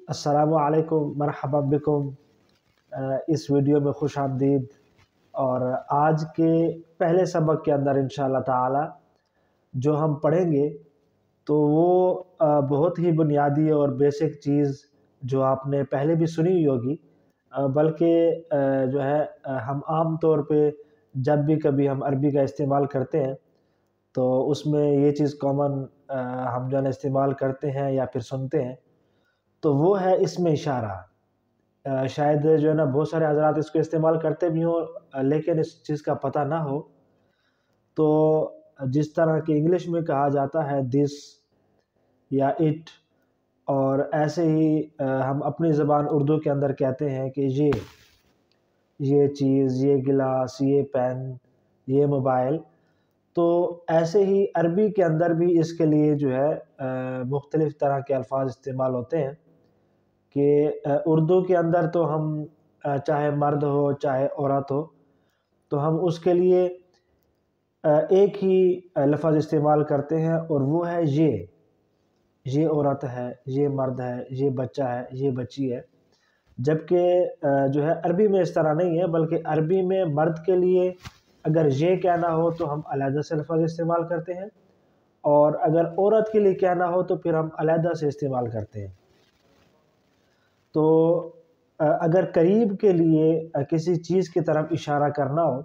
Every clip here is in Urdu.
السلام علیکم مرحبا بکم۔ اس ویڈیو میں خوش آمدید۔ اور آج کے پہلے سبق کے اندر انشاءاللہ تعالی جو ہم پڑھیں گے تو وہ بہت ہی بنیادی اور بیسک چیز جو آپ نے پہلے بھی سنی ہوئی ہوگی، بلکہ جو ہے ہم عام طور پہ جب بھی کبھی ہم عربی کا استعمال کرتے ہیں تو اس میں یہ چیز کامن ہم جو ہے استعمال کرتے ہیں یا پھر سنتے ہیں، تو وہ ہے اسم اشارہ۔ شاید جو ہے نا بہت سارے حضرات اس کو استعمال کرتے بھی ہوں لیکن اس چیز کا پتہ نہ ہو، تو جس طرح کہ انگلش میں کہا جاتا ہے دس یا اٹ، اور ایسے ہی ہم اپنی زبان اردو کے اندر کہتے ہیں کہ یہ چیز، یہ گلاس، یہ پین، یہ موبائل، تو ایسے ہی عربی کے اندر بھی اس کے لیے جو ہے مختلف طرح کے الفاظ استعمال ہوتے ہیں کہ اردو کے اندر تو ہم چاہے مرد ہو چاہے عورت ہو تو ہم اس کے لیے ایک ہی لفظ استعمال کرتے ہیں، اور وہ ہے یہ عورت ہے، یہ مرد ہے، یہ بچہ ہے، یہ بچی ہے۔ جبکہ جو ہے عربی میں اس طرح نہیں ہے، بلکہ عربی میں مرد کے لیے اگر یہ کہنا ہو تو ہم علیحدہ سے لفظ استعمال کرتے ہیں، اور اگر عورت کے لیے کہنا ہو تو پھر ہم علیحدہ سے استعمال کرتے ہیں۔ تو اگر قریب کے لیے کسی چیز کی طرف اشارہ کرنا ہو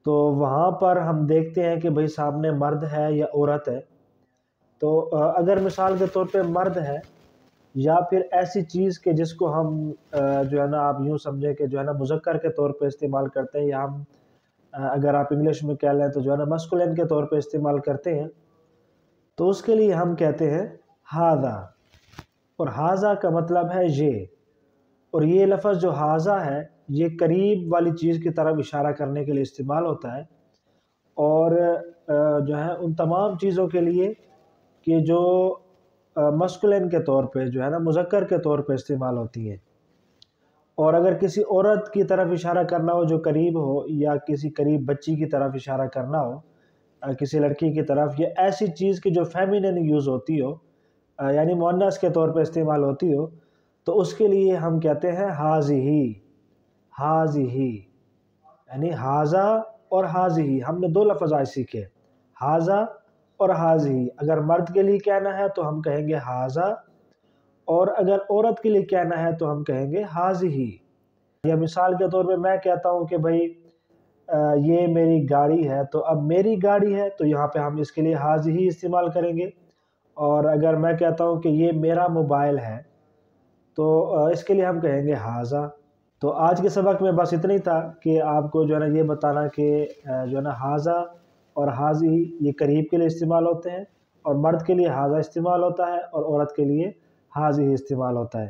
تو وہاں پر ہم دیکھتے ہیں کہ بھئی سامنے مرد ہے یا عورت ہے، تو اگر مثال کے طور پہ مرد ہے یا پھر ایسی چیز کہ جس کو ہم جو ہے نا آپ یوں سمجھیں کہ جو ہے نا مذکر کے طور پہ استعمال کرتے ہیں، یا ہم اگر آپ انگلش میں کہہ لیں تو جو ہے نا مسکولین کے طور پہ استعمال کرتے ہیں، تو اس کے لیے ہم کہتے ہیں ھذا، اور ھذا کا مطلب ہے یہ، اور یہ لفظ جو ھذا ہے یہ قریب والی چیز کی طرف اشارہ کرنے کے لیے استعمال ہوتا ہے، اور جو ہے ان تمام چیزوں کے لیے کہ جو مسکولین کے طور پہ جو ہے نا مذکر کے طور پہ استعمال ہوتی ہیں۔ اور اگر کسی عورت کی طرف اشارہ کرنا ہو جو قریب ہو، یا کسی قریب بچی کی طرف اشارہ کرنا ہو، کسی لڑکی کی طرف، یا ایسی چیز کی جو فیمینن یوز ہوتی ہو، یعنی مؤنث کے طور پہ استعمال ہوتی ہو، تو اس کے لیے ہم کہتے ہیں ھذہ، یعنی ھذا اور ھذہ، ہم نے دو لفظ آج سیکھے، ھذا اور ھذہ۔ اگر مرد کے لیے کہنا ہے تو ہم کہیں گے ھذا، اور اگر عورت کے لیے کہنا ہے تو ہم کہیں گے ھذہ۔ یا مثال کے طور پہ میں کہتا ہوں کہ بھئی یہ میری گاڑی ہے، تو اب میری گاڑی ہے تو یہاں پہ ہم اس کے لیے ھذہ استعمال کریں گے، اور اگر میں کہتا ہوں کہ یہ میرا موبائل ہے تو اس کے لیے ہم کہیں گے ھذا۔ تو آج کے سبق میں بس اتنا ہی تھا کہ آپ کو جو ہے نا یہ بتانا کہ جو ہے نا ھذا اور ھذہ یہ قریب کے لیے استعمال ہوتے ہیں، اور مرد کے لیے ھذا استعمال ہوتا ہے اور عورت کے لیے ھذہ استعمال ہوتا ہے۔